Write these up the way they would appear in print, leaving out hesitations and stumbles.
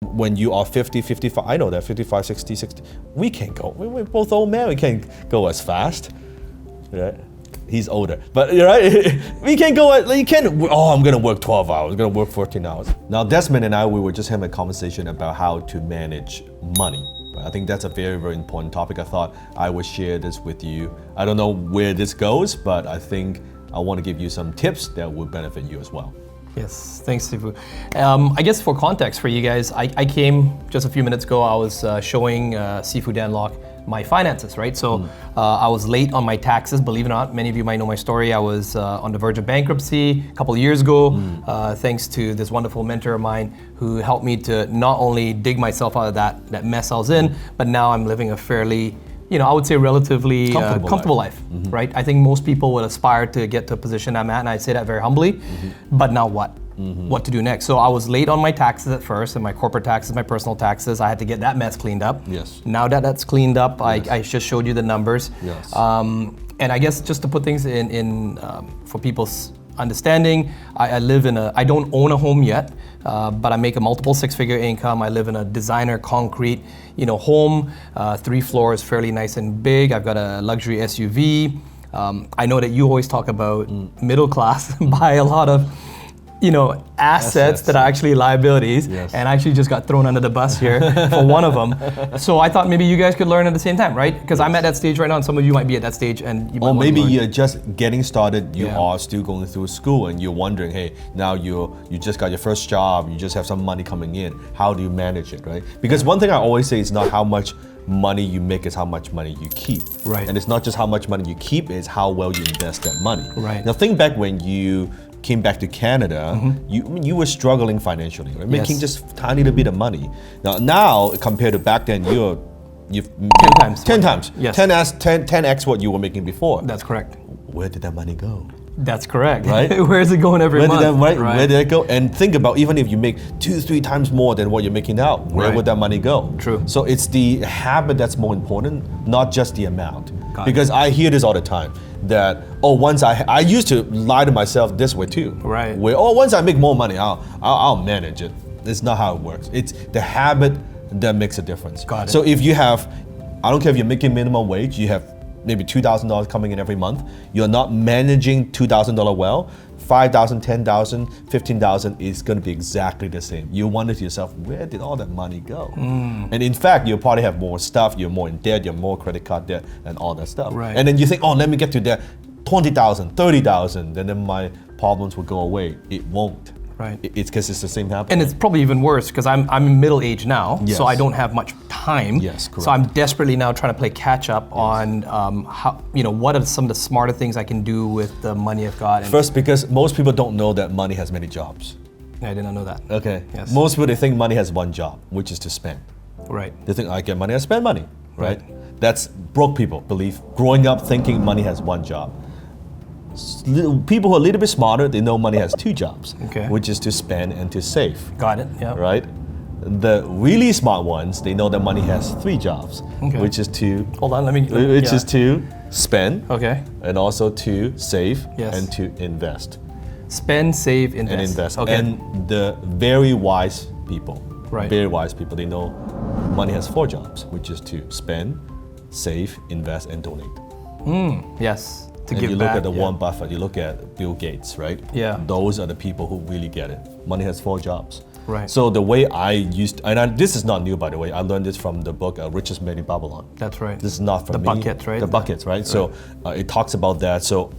When you are 50, 55, I know that 55, 60, 60, we can't go. We're both old men, we can't go as fast, right? He's older, but right, we can't go. You can't. Oh, I'm gonna work 12 hours. I'm gonna work 14 hours. Now, Desmond and I, we were just having a conversation about how to manage money. I think that's a very, very important topic. I thought I would share this with you. I don't know where this goes, but I think I want to give you some tips that will benefit you as well. Yes, thanks, Sifu. I guess for context for you guys, I came just a few minutes ago. I was showing Sifu Danlock my finances, right? So I was late on my taxes, believe it or not. Many of you might know my story. I was on the verge of bankruptcy a couple of years ago, thanks to this wonderful mentor of mine who helped me to not only dig myself out of that mess I was in, but now I'm living a fairly, I would say relatively comfortable life, right? I think most people would aspire to get to a position I'm at, and I say that very humbly, but now what? What to do next? So I was late on my taxes at first, and my corporate taxes, my personal taxes. I had to get that mess cleaned up. Yes. Now that that's cleaned up, I just showed you the numbers. Yes. And I guess just to put things in for people's understanding, I don't own a home yet, but I make a multiple six-figure income. I live in a designer concrete, home, 3 floors, fairly nice and big. I've got a luxury SUV. I know that you always talk about middle class, buy a lot of assets that are actually liabilities, and I actually just got thrown under the bus here for one of them. So I thought maybe you guys could learn at the same time, right? Because I'm at that stage right now, and some of you might be at that stage, and you might want to maybe learn. you're just getting started. You are still going through school, and you're wondering, hey, now you just got your first job, you just have some money coming in. How do you manage it, right? Because one thing I always say is not how much money you make, is how much money you keep. Right. And it's not just how much money you keep, it's how well you invest that money. Right. Now think back when you came back to Canada, you were struggling financially, right? Making just tiny little bit of money. Now compared to back then, you've 10 times. 10 times. Yes. 10x what you were making before. That's correct. Where did that money go? That's correct. Right? Where is it going every month? Where did it go? And think about, even if you make 2-3 times more than what you're making now, where would that money go? True. So it's the habit that's more important, not just the amount. Because I hear this all the time, that once I used to lie to myself this way too. Right. Where once I make more money, I'll manage it. It's not how it works. It's the habit that makes a difference. Got it. So if you have, I don't care if you're making minimum wage, you have maybe $2,000 coming in every month, you're not managing $2,000 well, $5,000, $10,000, $15,000 is going to be exactly the same. You wonder to yourself, where did all that money go? And in fact, you'll probably have more stuff, you're more in debt, you're more credit card debt, and all that stuff. Right. And then you think, let me get to that $20,000, $30,000, and then my problems will go away. It won't. Right. It's because it's the same happening. And it's probably even worse because I'm middle age now, so I don't have much time. Yes, correct. So I'm desperately now trying to play catch up on how what are some of the smarter things I can do with the money I've got. And first, because most people don't know that money has many jobs. I did not know that. Okay. Yes. Most people, they think money has one job, which is to spend. Right. They think, I get money, I spend money, right? That's broke people believe. Growing up thinking money has one job. People who are a little bit smarter, they know money has 2 jobs, which is to spend and to save. Got it, yeah. Right? The really smart ones, they know that money has 3 jobs, which is to... Hold on, let me... Which is to spend, and also to save, and to invest. Spend, save, invest. And invest. Okay. And the very wise people, Right. very wise people, they know money has 4 jobs, which is to spend, save, invest, and donate. Yes. To and give you look back, at the Warren Buffett, you look at Bill Gates, right? Yeah. Those are the people who really get it. Money has 4 jobs. Right. So the way I used, this is not new by the way, I learned this from the book Richest Man in Babylon. That's right. This is not from the me. Buckets, right? The buckets, right? So it talks about that. So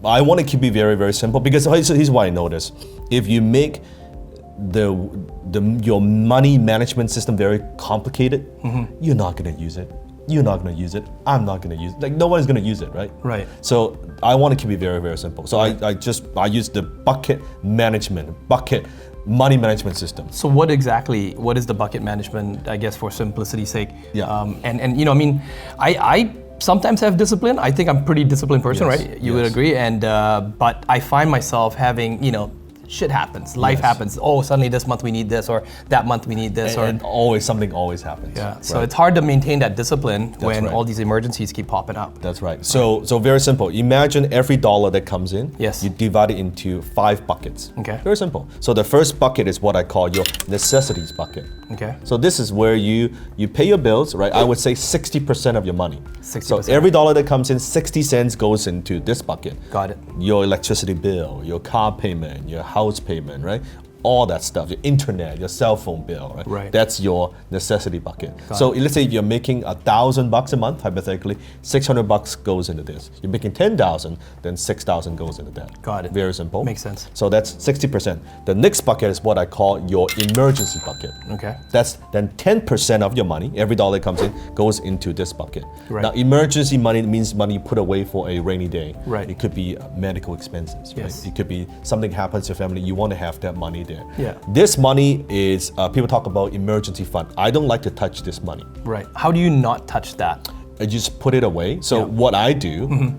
I want to keep it very, very simple because here's why I know this. If you make your money management system very complicated, you're not going to use it. You're not going to use it. I'm not going to use it. Like no one's going to use it, right? Right. So I want to keep it very, very simple. So I use the bucket money management system. So what is the bucket management, I guess for simplicity's sake? Yeah. I sometimes have discipline. I think I'm a pretty disciplined person, right? You would agree. And but I find myself having, shit happens, life Yes. happens. Oh, suddenly this month we need this, or that month we need this, And always something always happens. yeah. So right? it's hard to maintain that discipline when right. all these emergencies keep popping up. That's right. So very simple. Imagine every dollar that comes in, Yes. you divide it into 5 buckets. Okay. Very simple. So the first bucket is what I call your necessities bucket. Okay. So this is where you pay your bills, right? I would say 60% of your money. 60%. So every dollar that comes in, 60 cents goes into this bucket. Got it. Your electricity bill, your car payment, your house payment, right? All that stuff, your internet, your cell phone bill, right? Right. That's your necessity bucket. So let's say you're making $1,000 a month, hypothetically, $600 goes into this. You're making 10,000, then 6,000 goes into that. Got it. Very simple. Makes sense. So that's 60%. The next bucket is what I call your emergency bucket. Okay. That's then 10% of your money, every dollar that comes in, goes into this bucket. Right. Now, emergency money means money you put away for a rainy day. Right. It could be medical expenses, right? Yes. It could be something happens to your family, you want to have that money there. Yeah. This money is, people talk about emergency fund. I don't like to touch this money. Right. How do you not touch that? I just put it away. So Yeah. what I do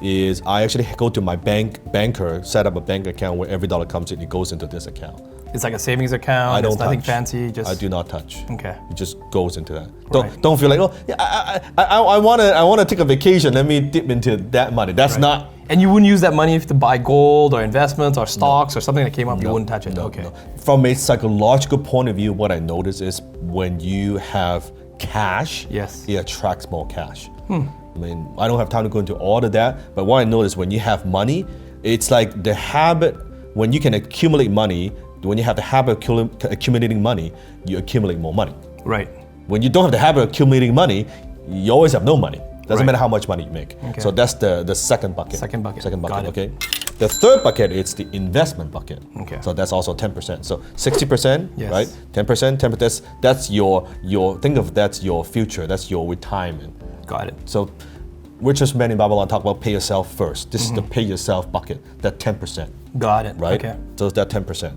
is I actually go to my banker, set up a bank account where every dollar comes in, it goes into this account. It's like a savings account. I don't It's nothing touch. fancy. Just I do not touch. Okay. It just goes into that. Right. Don't feel like, oh, yeah, I wanna take a vacation. Let me dip into that money. That's Right. not. And you wouldn't use that money to buy gold or investments or stocks or something that came up. You wouldn't touch it. No, Okay. no. From a psychological point of view, what I notice is when you have cash, Yes. it attracts more cash. I mean, I don't have time to go into all of that, but what I notice when you have money, it's like the habit, when you can accumulate money, when you have the habit of accumulating money, you accumulate more money. Right. When you don't have the habit of accumulating money, you always have no money. Doesn't Right. matter how much money you make. Okay. So that's the second bucket. Second bucket. Second bucket, Got it. okay? The third bucket is the investment bucket. Okay. So that's also 10%. So 60%, Yes. right? 10%, 10%, that's your think of that's your future, that's your retirement. Got it. So richest man in Babylon talk about pay yourself first. This is the pay yourself bucket, that 10%, Got it. right? Okay. So it's that 10%.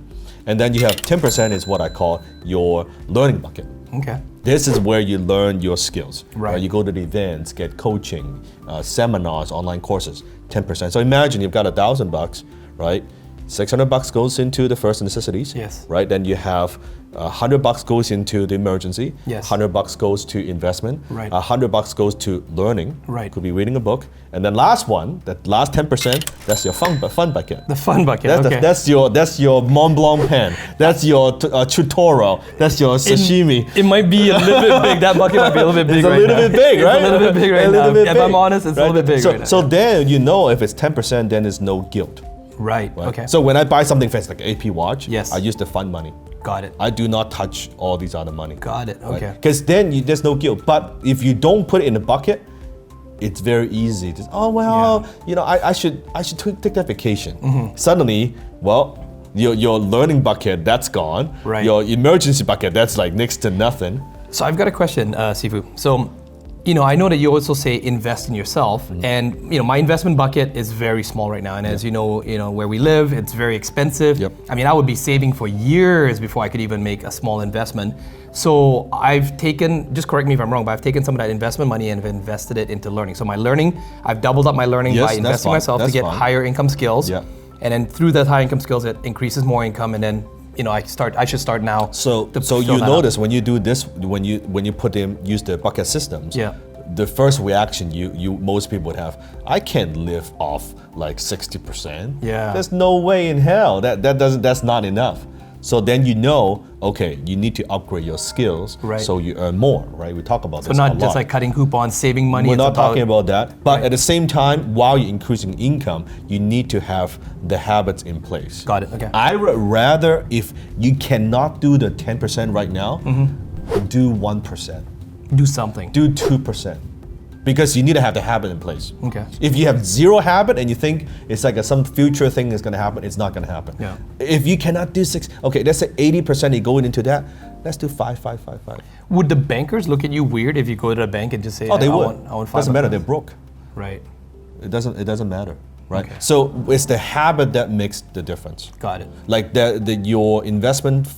And then you have 10% is what I call your learning bucket. Okay. This is where you learn your skills. Right. You go to the events, get coaching, seminars, online courses, 10%. So imagine you've got $1,000, right? $600 goes into the first necessities. Yes. Right. Then you have $100 goes into the emergency. Yes. $100 goes to investment. Right. $100 goes to learning. Right. Could be reading a book. And then last one, that last 10%, that's your fun bucket. The fun bucket. That's, okay. that's your Mont Blanc pen. That's your tutorial. That's your sashimi. It might be a little bit big. That bucket might be a little bit big It's a right little now. bit big, right? It's a little bit big right A little now. bit If big, I'm honest, it's a little bit big so, right now. So then you know if it's 10%, then there's no guilt. Right. Right? Okay. So when I buy something fancy like an AP watch, Yes. I use the fund money. Got it. I do not touch all these other money. Got it. Okay. Because then there's no guilt. But if you don't put it in the bucket, it's very easy to, oh well, you know, I should take that vacation. Suddenly, well, your learning bucket, that's gone. Right. Your emergency bucket, that's like next to nothing. So I've got a question, Sifu. So, you know, I know that you also say invest in yourself, and you know, my investment bucket is very small right now. And as you know, where we live, it's very expensive. Yep. I mean, I would be saving for years before I could even make a small investment. So I've taken, just correct me if I'm wrong, but I've taken some of that investment money and have invested it into learning. So my learning, I've doubled up my learning Yes, by that's investing fine. myself to That's get fine. higher income skills. Yeah. And then through that high income skills, it increases more income, and then I should start now. So to so fill you that up. notice when you do this, when you use the bucket systems, Yeah. the first reaction most people would have, I can't live off like 60%. Yeah. There's no way in hell that's not enough. So then you know, okay, you need to upgrade your skills Right. so you earn more, right? We talk about So this a not lot. just like cutting coupons, saving money. We're it's not talking about that. But at the same time, while you're increasing income, you need to have the habits in place. Got it, okay. I would rather, if you cannot do the 10% right now, do 1%, do something. do 2%. Because you need to have the habit in place. Okay. If you have zero habit and you think it's like some future thing is going to happen, it's not going to happen. Yeah. If you cannot do 6, okay, let's say 80% you go into that, let's do 5, 5, 5, 5. Would the bankers look at you weird if you go to the bank and just say, Oh, they I would. want Doesn't matter, they're 5%? broke. Right. It doesn't matter, right? Okay. So it's the habit that makes the difference. Got it. Like your investment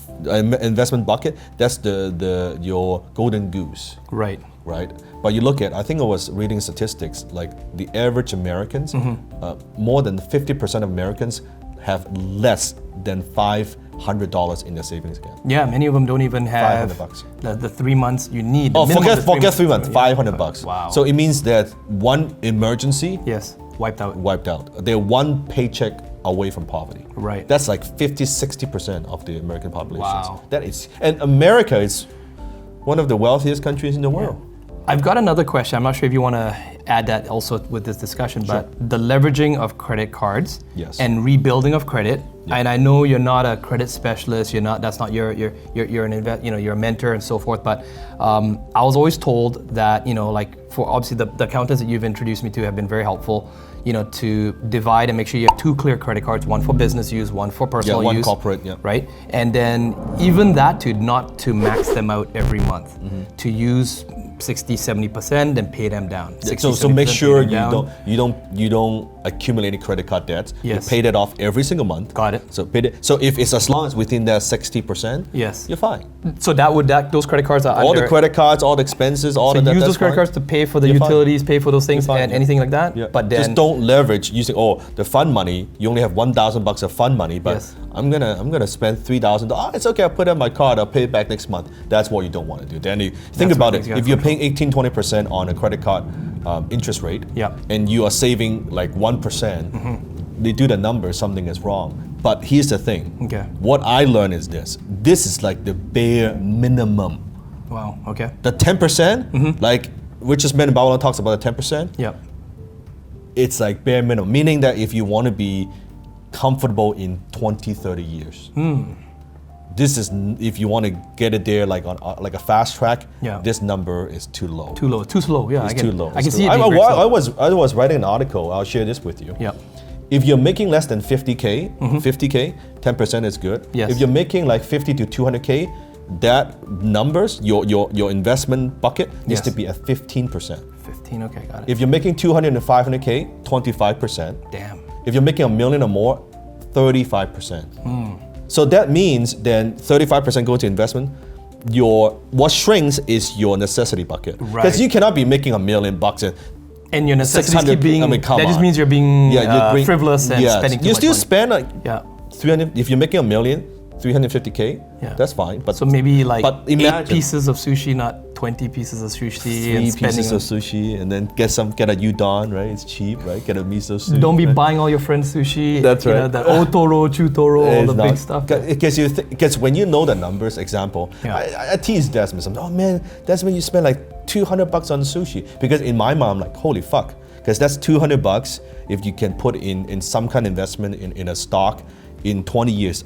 bucket, that's your golden goose, Right. right? But you look at, I think I was reading statistics, like the average Americans, more than 50% of Americans have less than $500 in their savings account. Yeah, many of them don't even have $500. the 3 months you need. Oh, forget 3 months, $500. Wow. So it means that one emergency Yes, wiped out. wiped out. They're one paycheck away from poverty. Right. That's like 50-60% of the American population. Wow. That is, and America is one of the wealthiest countries in the world. I've got another question. I'm not sure if you want to add that also with this discussion, but the leveraging of credit cards and rebuilding of credit. And I know you're not a credit specialist. You're not. That's not you're an you're a mentor and so forth. But I was always told that like for obviously the accountants that you've introduced me to have been very helpful. To divide and make sure you have 2 clear credit cards, one for business use, one for personal use. One corporate, right? And then even that not to max them out every month, to use 60-70% and pay them down. So make sure you don't accumulate any credit card debts. Yes. You pay that off every single month. Got it. So if it's as long as within that 60%, yes, you're fine. So those credit cards are all the credit cards, all the expenses, all so of that. Use those credit cards to pay for the utilities, pay for those things, and anything like that. Yeah. But then just don't leverage using the fund money. You only have $1,000 of fund money, but I'm gonna spend $3,000. Oh, it's okay. I'll put it on my card. I'll pay it back next month. That's what you don't want to do. Then think about it. If you're paying 18-20% on a credit card interest rate, and you are saving like 1%, they do the numbers. Something is wrong. But here's the thing. Okay. What I learned is this. This is like the bare minimum. Wow. Okay. The 10%, like Richest Man in Babylon talks about the 10%. Yep. It's like bare minimum, meaning that if you want to be comfortable in 20, 30 years, this is, if you want to get it there like on like a fast track, this number is too low. Too low, too slow, yeah. It's too low. I can see it. I was writing an article, I'll share this with you. Yeah. If you're making less than 50K, 10% is good. Yes. If you're making like 50 to 200K, that numbers, your investment bucket needs to be at 15%. 15, okay, got it. If you're making 200 and 500K, 25%. Damn. If you're making $1 million or more, 35%. So that means then 35% go to investment. What shrinks is your necessity bucket. Because you cannot be making $1 million and your necessities keep being, that just means you're being frivolous and spending too much You still money. spend like 300, if you're making $1 million, 350K, that's fine. But so maybe like imagine 8 pieces of sushi, not 20 pieces of sushi. 3 pieces of sushi, and then get a udon, right? It's cheap, right? Get a miso soup. Don't be buying all your friends sushi. That's right. The Otoro, Chutoro, all the big stuff. Because when you know the numbers, example, I tease Desmond. Oh man, Desmond, you spend like $200 on sushi. Because in my mind, I'm like, holy fuck. Because that's $200 if you can put in some kind of investment in a stock in 20 years.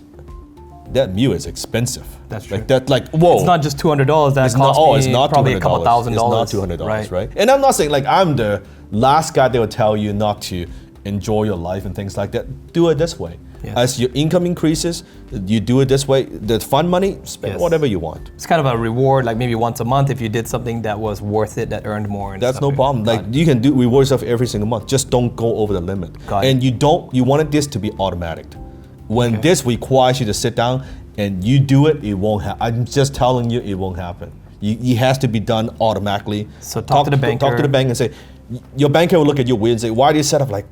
That meal is expensive. That's true. Whoa. It's not just $200. That costs me probably a couple $1,000. It's not $200, right? And I'm not saying like I'm the last guy that will tell you not to enjoy your life and things like that. Do it this way. Yes. As your income increases, you do it this way. The fund money, spend whatever you want. It's kind of a reward, like maybe once a month if you did something that was worth it, that earned more. And that's no problem. Like you can do reward yourself every single month. Just don't go over the limit. And you wanted this to be automatic. When this requires you to sit down and you do it, it won't happen. I'm just telling you, it won't happen. It has to be done automatically. So talk to the banker. Talk to the bank and say, your banker will look at you weird and say, why do you set up like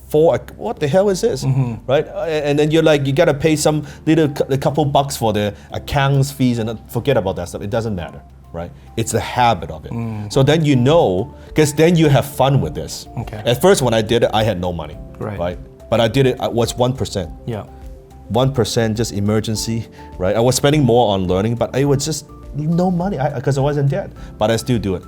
4? What the hell is this? Right? And then you're like, you gotta pay a couple bucks for the accounts fees and forget about that stuff. It doesn't matter. Right? It's the habit of it. So then because then you have fun with this. Okay. At first, when I did it, I had no money. Right? But I did it, was 1%. Yeah. 1% just emergency, right? I was spending more on learning, but it was just no money because I wasn't debt. But I still do it.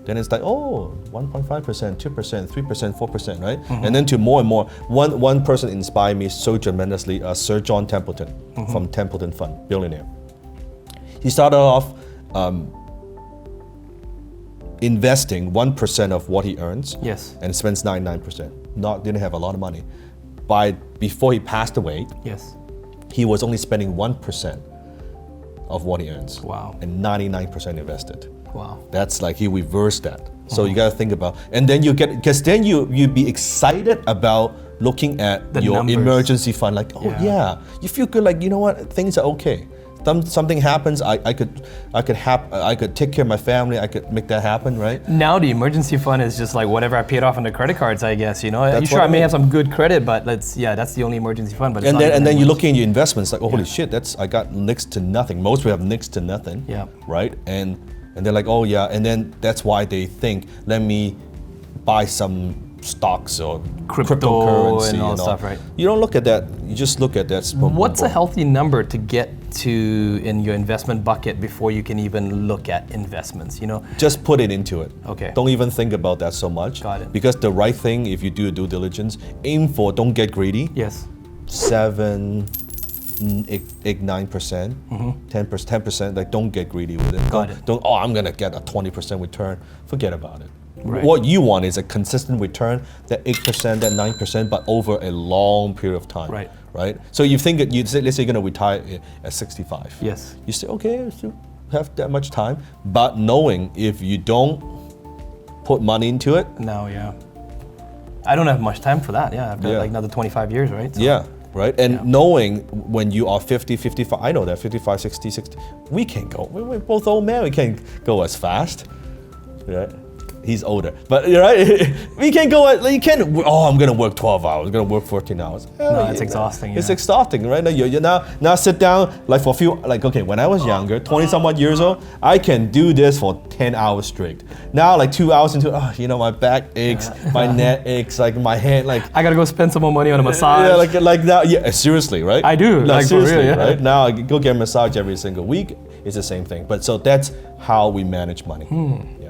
Then it's like, 1.5%, 2%, 3%, 4%, right? And then to more and more. One person inspired me so tremendously, Sir John Templeton from Templeton Fund, billionaire. He started off investing 1% of what he earns and spends 99%. Didn't have a lot of money. Before he passed away, he was only spending 1% of what he earns. Wow. And 99% invested. Wow. That's like he reversed that. So you gotta think about, and then because then you'd be excited about looking at your numbers. emergency fund, like, you feel good, like, you know what, things are okay. something happens, I could take care of my family. I could make that happen, right? Now the emergency fund is just like whatever I paid off on the credit cards, I guess. You know, That's sure what I I may mean. have some good credit, but that's the only emergency fund. But it's And not then even and then you emergency. look in your investments like, oh, holy shit, I got next to nothing. Most people have next to nothing. Yeah. Right? And they're like, oh yeah, and then that's why they think, let me buy some stocks or cryptocurrency and all stuff, right? You don't look at that. You just look at that. Boom, boom, What's a boom. healthy number to get to in your investment bucket before you can even look at investments? You know, Just put it into it. Okay. Don't even think about that so much. Got it. Because the right thing, if you do due diligence, aim for, don't get greedy. yes, 7, 8, 9%, 10%. Like, don't get greedy with it. Got it. Don't. Oh, I'm gonna get a 20% return. Forget about it. Right. What you want is a consistent return, that 8%, that 9%, but over a long period of time. Right. Right. So you think that let's say you're gonna retire at 65. yes, You say, okay, I still have that much time, but knowing if you don't put money into it, now yeah, I don't have much time for that. Yeah, I've got Yeah. like another 25 years, right? So- yeah, right? And knowing when you are 50, 55, I know that 55, 60, 60, we can't go. We're both old men, we can't go as fast, right? He's older, but you're right. We can't go. You can't. Oh, I'm gonna work 12 hours. I'm gonna work 14 hours. No, it's exhausting. It's yeah. exhausting, right? Now you now sit down like for a few okay. When I was younger, 20-some-odd years old, I can do this for 10 hours straight. Now like 2 hours into, my back aches, my neck aches, like my head, like I gotta go spend some more money on a massage. yeah, like that. Yeah, seriously, right? I do, No, like, for seriously, real, yeah. right? Now I go get a massage every single week. It's the same thing. But so that's how we manage money. Yeah.